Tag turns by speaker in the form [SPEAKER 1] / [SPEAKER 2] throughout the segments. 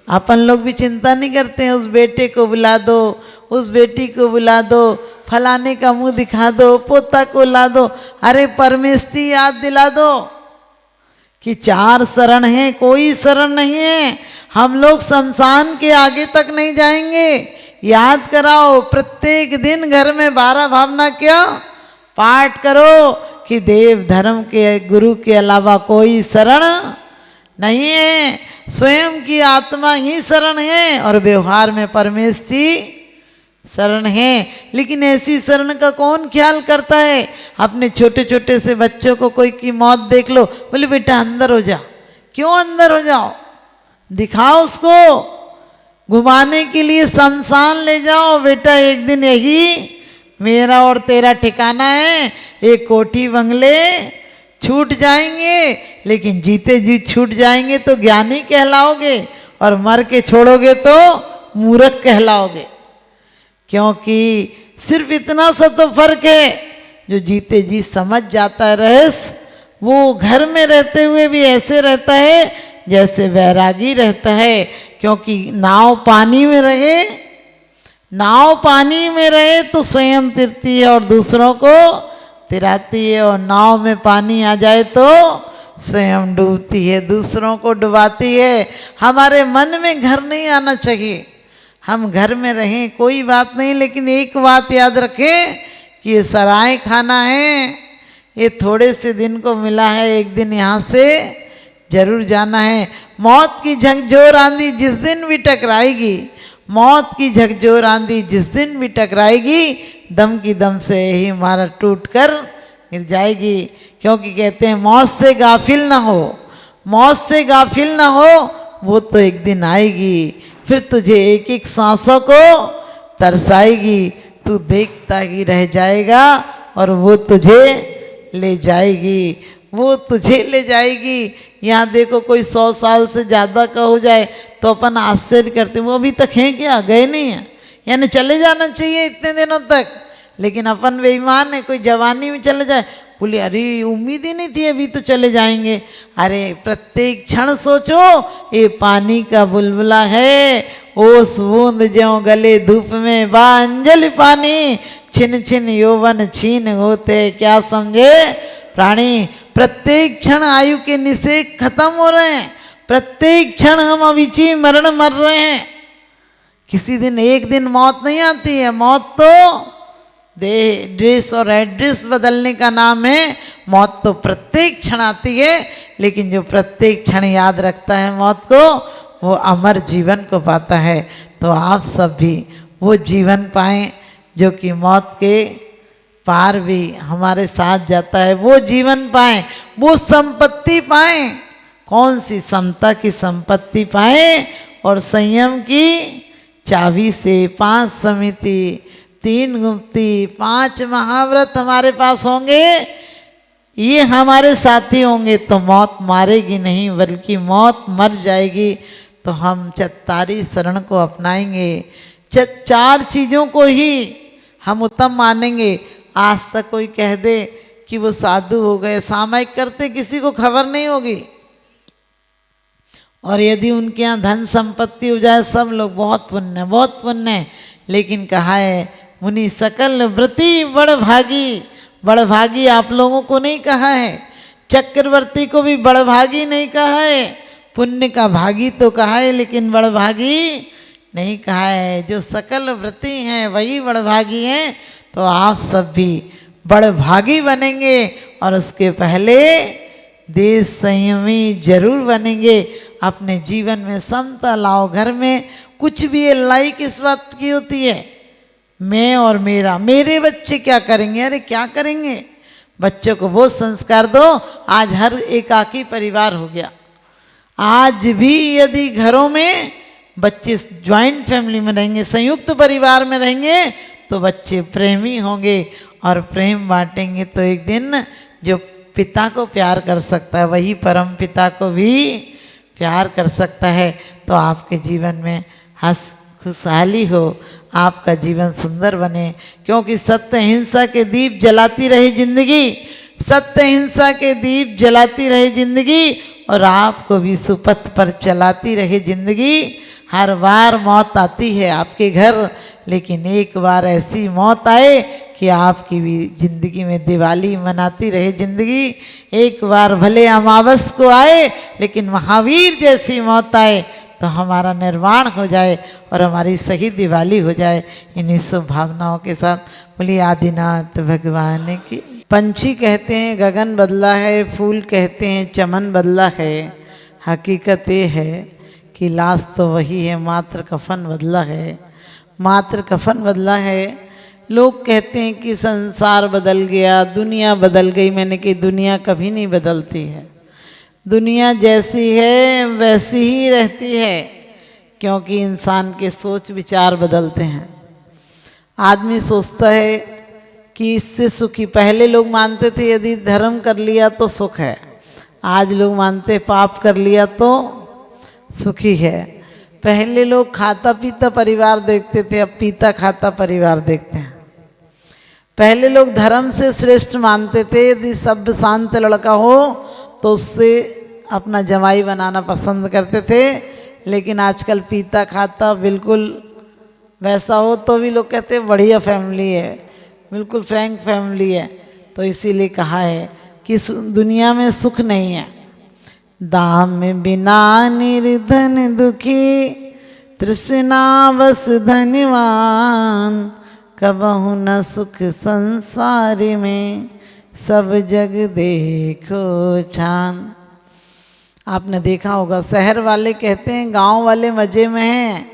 [SPEAKER 1] अपन लोग भी चिंता नहीं करते हैं, उस बेटे को बुला दो, उस बेटी को बुला दो, फलाने का मुंह दिखा दो, पोता को ला दो। अरे परमेष्ठी याद दिला दो कि 4 शरण हैं, कोई शरण नहीं है। हम लोग शमशान के आगे तक नहीं जाएंगे। याद कराओ, प्रत्येक दिन घर में 12 भावना क्या पाठ करो कि देव धर्म के गुरु के अलावा कोई शरण नहीं है, स्वयं की आत्मा ही शरण है और व्यवहार में परमेष्ठी शरण है। लेकिन ऐसी शरण का कौन ख्याल करता है? अपने छोटे छोटे से बच्चों को कोई की मौत देख लो, बोले बेटा अंदर हो जा। क्यों अंदर हो जाओ? दिखाओ उसको, घुमाने के लिए शमशान ले जाओ। बेटा एक दिन यही मेरा और तेरा ठिकाना है, एक कोठी बंगले छूट जाएंगे, लेकिन जीते जी छूट जाएंगे तो ज्ञानी कहलाओगे और मर के छोड़ोगे तो मूर्ख कहलाओगे। क्योंकि सिर्फ इतना सा तो फर्क है, जो जीते जी समझ जाता है रहस्य, वो घर में रहते हुए भी ऐसे रहता है जैसे वैरागी रहता है। क्योंकि नाव पानी में रहे, नाव पानी में रहे तो स्वयं तिरती है और दूसरों को तिराती है, और नाव में पानी आ जाए तो स्वयं डूबती है, दूसरों को डुबाती है। हमारे मन में घर नहीं आना चाहिए। हम घर में रहें कोई बात नहीं, लेकिन एक बात याद रखें कि ये सराय खाना है, ये थोड़े से दिन को मिला है, एक दिन यहाँ से जरूर जाना है। मौत की झकझोर आंधी जिस दिन भी टकराएगी, मौत की झकझोर आंधी जिस दिन भी टकराएगी, दम की दम से ही हमारा टूट कर गिर जाएगी। क्योंकि कहते हैं मौत से गाफिल ना हो, मौत से गाफिल ना हो, वो तो एक दिन आएगी, फिर तुझे एक एक सांसों को तरसाएगी, तू देखता ही रह जाएगा और वो तुझे ले जाएगी, वो तुझे ले जाएगी। यहाँ देखो कोई 100 साल से ज़्यादा का हो जाए तो अपन आश्चर्य करते, वो अभी तक हैं क्या? गए नहीं हैं, यानी चले जाना चाहिए इतने दिनों तक। लेकिन अपन बेईमान है, कोई जवानी में चले जाए, बोले अरे उम्मीद ही नहीं थी अभी तो चले जाएंगे। अरे प्रत्येक क्षण सोचो, ये पानी का बुलबुला है, ओस बूंद ज्यों गले धूप में बा अंजलि पानी, छिन छिन यौवन छीन होते क्या समझे प्राणी। प्रत्येक क्षण आयु के निषेध खत्म हो रहे हैं, प्रत्येक क्षण हम अविची मरण मर रहे हैं। किसी दिन एक दिन मौत नहीं आती है, मौत तो देह ड्रेस और एड्रेस बदलने का नाम है। मौत तो प्रत्येक क्षण आती है, लेकिन जो प्रत्येक क्षण याद रखता है मौत को, वो अमर जीवन को पाता है। तो आप सब भी वो जीवन पाएं जो कि मौत के पार भी हमारे साथ जाता है, वो जीवन पाएं, वो संपत्ति पाएं। कौन सी? समता की संपत्ति पाएं और संयम की चाबी से 5 समिति, 3 गुप्ती, 5 महाव्रत हमारे पास होंगे, ये हमारे साथी होंगे तो मौत मारेगी नहीं, बल्कि मौत मर जाएगी। तो हम चत्तारी शरण को अपनाएंगे, 4 चीज़ों को ही हम उत्तम मानेंगे। आज तक कोई कह दे कि वो साधु हो गए, सामायिक करते किसी को खबर नहीं होगी। और यदि उनके यहाँ धन संपत्ति हो जाए, सब लोग बहुत पुण्य, बहुत पुण्य। लेकिन कहा है मुनि सकल व्रती बड़भागी, बड़भागी आप लोगों को नहीं कहा है, चक्रवर्ती को भी बड़भागी नहीं कहा है, पुण्य का भागी तो कहा है, लेकिन बड़भागी नहीं कहा है। जो सकल व्रती हैं वही बड़भागी हैं। तो आप सब भी बड़भागी बनेंगे और उसके पहले देश संयमी जरूर बनेंगे। अपने जीवन में समता लाओ। घर में कुछ भी लड़ाई किस बात की होती है? मैं और मेरा, मेरे बच्चे क्या करेंगे? अरे क्या करेंगे? बच्चों को वो संस्कार दो। आज हर एकाकी परिवार हो गया। आज भी यदि घरों में बच्चे ज्वाइंट फैमिली में रहेंगे, संयुक्त परिवार में रहेंगे, तो बच्चे प्रेमी होंगे और प्रेम बांटेंगे। तो एक दिन जो पिता को प्यार कर सकता है, वही परम पिता को भी प्यार कर सकता है। तो आपके जीवन में खुशहाली हो, आपका जीवन सुंदर बने। क्योंकि सत्य हिंसा के दीप जलाती रहे जिंदगी, सत्य हिंसा के दीप जलाती रहे जिंदगी, और आपको भी सुपथ पर चलाती रहे जिंदगी। हर बार मौत आती है आपके घर, लेकिन एक बार ऐसी मौत आए कि आपकी भी जिंदगी में दिवाली मनाती रहे जिंदगी। एक बार भले अमावस को आए, लेकिन महावीर जैसी मौत आए तो हमारा निर्वाण हो जाए और हमारी सही दिवाली हो जाए। इन्हीं शुभ भावनाओं के साथ बोलिए आदिनाथ भगवान की। पंछी कहते हैं गगन बदला है, फूल कहते हैं चमन बदला है। हकीकत ये है कि लाश तो वही है, मात्र कफन बदला है, मात्र कफन बदला है। लोग कहते हैं कि संसार बदल गया, दुनिया बदल गई। मैंने कही दुनिया कभी नहीं बदलती है, दुनिया जैसी है वैसी ही रहती है, क्योंकि इंसान के सोच विचार बदलते हैं। आदमी सोचता है कि इससे सुखी, पहले लोग मानते थे यदि धर्म कर लिया तो सुख है, आज लोग मानते पाप कर लिया तो सुखी है। पहले लोग खाता पीता परिवार देखते थे, अब पीता खाता परिवार देखते हैं। पहले लोग धर्म से श्रेष्ठ मानते थे, यदि सभ्य शांत लड़का हो तो उससे अपना जमाई बनाना पसंद करते थे, लेकिन आजकल पीता खाता बिल्कुल वैसा हो तो भी लोग कहते हैं बढ़िया फैमिली है, बिल्कुल फ्रैंक फैमिली है। तो इसीलिए कहा है कि दुनिया में सुख नहीं है। दाम बिना निर्धन दुखी, तृष्णावश धनवान, कबहु न सुख संसार में, सब जग देखो छान। आपने देखा होगा शहर वाले कहते हैं गांव वाले मज़े में हैं,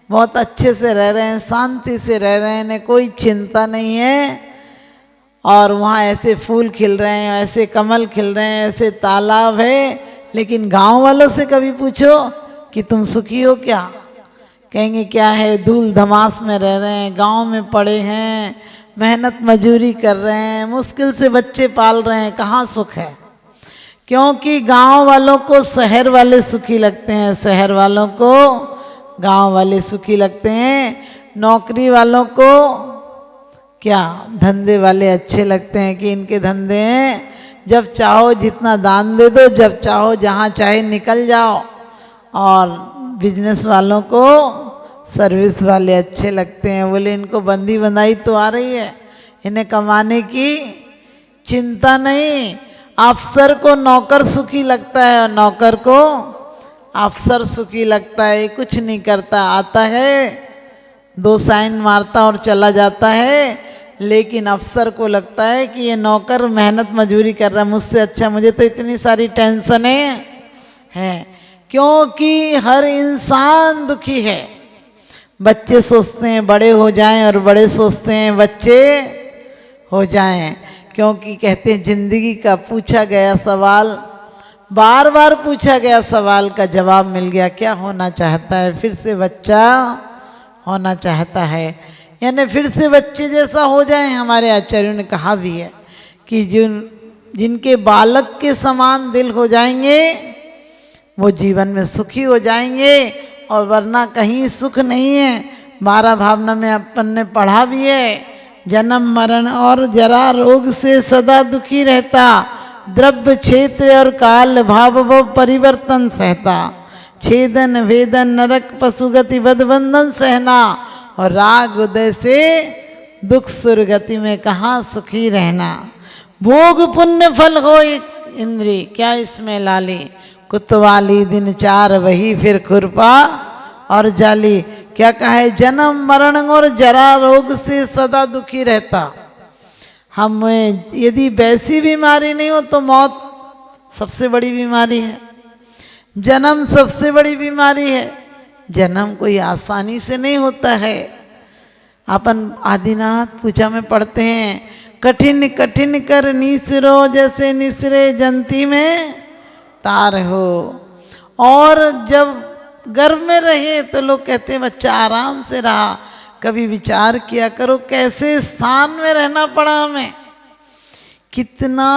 [SPEAKER 1] बहुत अच्छे से रह रहे हैं, शांति से रह रहे हैं, इन्हें कोई चिंता नहीं है। और वहाँ ऐसे फूल खिल रहे हैं, ऐसे कमल खिल रहे हैं, ऐसे तालाब है। लेकिन गांव वालों से कभी पूछो कि तुम सुखी हो क्या, कहेंगे क्या है, धूल धमास में रह रहे हैं, गांव में पड़े हैं, मेहनत मजूरी कर रहे हैं, मुश्किल से बच्चे पाल रहे हैं, कहाँ सुख है। क्योंकि गांव वालों को शहर वाले सुखी लगते हैं, शहर वालों को गांव वाले सुखी लगते हैं। नौकरी वालों को क्या धंधे वाले अच्छे लगते हैं कि इनके धंधे हैं, जब चाहो जितना दान दे दो, जब चाहो जहाँ चाहे निकल जाओ। और बिजनेस वालों को सर्विस वाले अच्छे लगते हैं, बोले इनको बंदी बंधाई तो आ रही है, इन्हें कमाने की चिंता नहीं। अफसर को नौकर सुखी लगता है और नौकर को अफसर सुखी लगता है। कुछ नहीं करता, आता है 2 साइन मारता और चला जाता है, लेकिन अफसर को लगता है कि ये नौकर मेहनत मजूरी कर रहा है, मुझसे अच्छा, मुझे तो इतनी सारी टेंशनें हैं। क्योंकि हर इंसान दुखी है। बच्चे सोचते हैं बड़े हो जाएं और बड़े सोचते हैं बच्चे हो जाएं, क्योंकि कहते हैं जिंदगी का पूछा गया सवाल, बार बार पूछा गया सवाल का जवाब मिल गया। क्या होना चाहता है, फिर से बच्चा होना चाहता है, यानी फिर से बच्चे जैसा हो जाएं। हमारे आचार्यों ने कहा भी है कि जिनके बालक के समान दिल हो जाएंगे वो जीवन में सुखी हो जाएंगे, और वरना कहीं सुख नहीं है। 12 भावना में अपन ने पढ़ा भी है, जन्म मरण और जरा रोग से सदा दुखी रहता, द्रव्य क्षेत्र और काल भाव व परिवर्तन सहता, छेदन वेदन नरक पशुगति बदबंधन सहना, और राग उदय से दुख सुरगति में कहाँ सुखी रहना। भोग पुण्य फल हो इंद्री, क्या इसमें लाली, कुतवाली दिन 4 वही फिर खुरपा और जाली। क्या कहे, जन्म मरण और जरा रोग से सदा दुखी रहता। हमें यदि वैसी बीमारी नहीं हो तो मौत सबसे बड़ी बीमारी है, जन्म सबसे बड़ी बीमारी है। जन्म कोई आसानी से नहीं होता है। अपन आदिनाथ पूजा में पढ़ते हैं, कठिन कठिन कर निसरो, जैसे निसरे जंती में तार हो। और जब गर्भ में रहे तो लोग कहते हैं बच्चा आराम से रहा, कभी विचार किया करो कैसे स्थान में रहना पड़ा हमें, कितना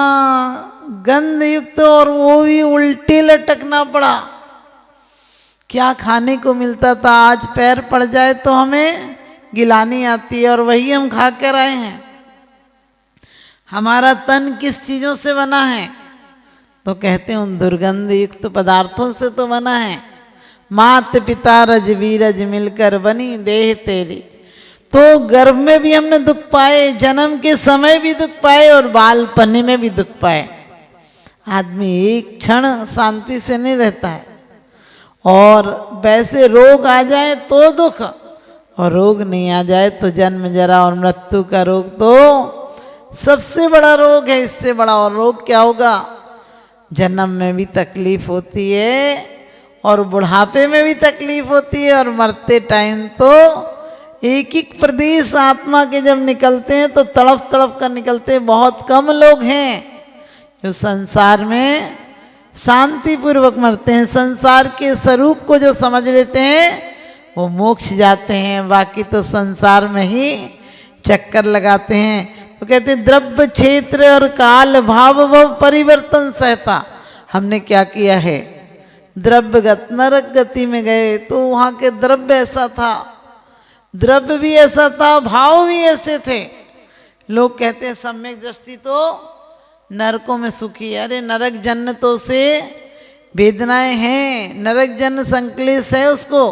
[SPEAKER 1] गंध युक्त, और वो भी उल्टे लटकना पड़ा। क्या खाने को मिलता था, आज पैर पड़ जाए तो हमें गिलानी आती है, और वही हम खा कर आए हैं। हमारा तन किस चीज़ों से बना है, तो कहते हैं उन दुर्गंध युक्त पदार्थों से तो बना है। मात पिता रज वीरज मिलकर बनी देह तेरी। तो गर्भ में भी हमने दुख पाए, जन्म के समय भी दुख पाए और बालपन में भी दुख पाए। आदमी एक क्षण शांति से नहीं रहता है। और वैसे रोग आ जाए तो दुख, और रोग नहीं आ जाए तो जन्म जरा और मृत्यु का रोग तो सबसे बड़ा रोग है। इससे बड़ा और रोग क्या होगा? जन्म में भी तकलीफ होती है और बुढ़ापे में भी तकलीफ होती है, और मरते टाइम तो एक एक प्रदेश आत्मा के जब निकलते हैं तो तड़प तड़प कर निकलते हैं। बहुत कम लोग हैं जो संसार में शांति पूर्वक मरते हैं। संसार के स्वरूप को जो समझ लेते हैं वो मोक्ष जाते हैं, बाकी तो संसार में ही चक्कर लगाते हैं। तो कहते हैं द्रव्य क्षेत्र और काल भाव भव परिवर्तन सहता। हमने क्या किया है? द्रव्यगत नरक गति में गए तो वहाँ के द्रव्य ऐसा था, द्रव्य भी ऐसा था, भाव भी ऐसे थे। लोग कहते हैं सम्यक दृष्टि तो नरकों में सुखी। अरे नरक जन्नतों से वेदनाएं हैं, नरक जन्म संक्लेश है उसको।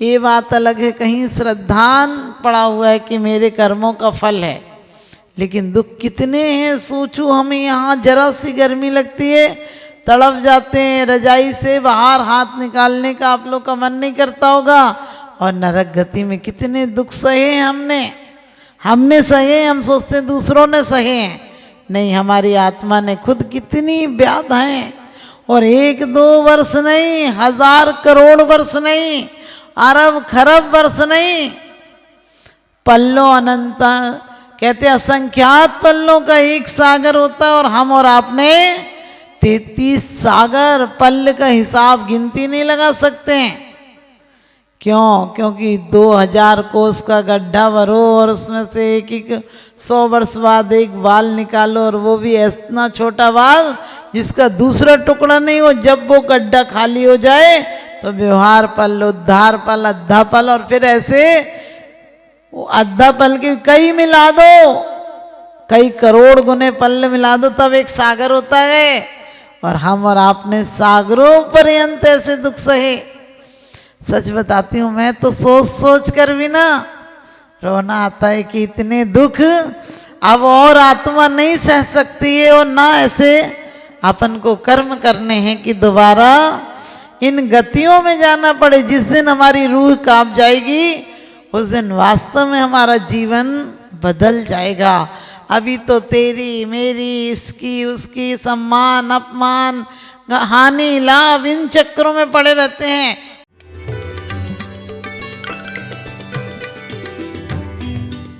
[SPEAKER 1] ये बात अलग है, कहीं श्रद्धान पड़ा हुआ है कि मेरे कर्मों का फल है, लेकिन दुख कितने हैं सोचो। हमें यहाँ जरा सी गर्मी लगती है तड़प जाते हैं, रजाई से बाहर हाथ निकालने का आप लोग का मन नहीं करता होगा। और नरक गति में कितने दुख सहे हैं हमने सहे। हम सोचते हैं दूसरों ने सहे हैं, नहीं, हमारी आत्मा ने खुद कितनी व्याधाएं। और 1-2 वर्ष नहीं, 1000 करोड़ वर्ष नहीं, अरब खरब वर्ष नहीं, पल्लों अनंत, कहते असंख्यात पल्लों का एक सागर होता है। और हम और आपने 33 सागर पल्ल का हिसाब गिनती नहीं लगा सकते हैं। क्यों? क्योंकि 2000 कोस का गड्ढा भरो और उसमें से एक 100 वर्ष बाद एक बाल निकालो, और वो भी इतना छोटा बाल जिसका दूसरा टुकड़ा नहीं हो। जब वो गड्ढा खाली हो जाए तो व्यवहार पल, उद्धार पल, अद्धा पल, और फिर ऐसे वो अद्धा पल के कई मिला दो, कई करोड़ गुने पल मिला दो, तब एक सागर होता है। और हम और आपने सागरों पर्यंत ऐसे दुख सहे। सच बताती हूँ, मैं तो सोच सोच कर भी ना रोना आता है कि इतने दुख अब और आत्मा नहीं सह सकती है। और ना ऐसे अपन को कर्म करने हैं कि दोबारा इन गतियों में जाना पड़े। जिस दिन हमारी रूह कांप जाएगी उस दिन वास्तव में हमारा जीवन बदल जाएगा। अभी तो तेरी मेरी, इसकी उसकी, सम्मान अपमान, हानि लाभ, इन चक्करों में पड़े रहते हैं।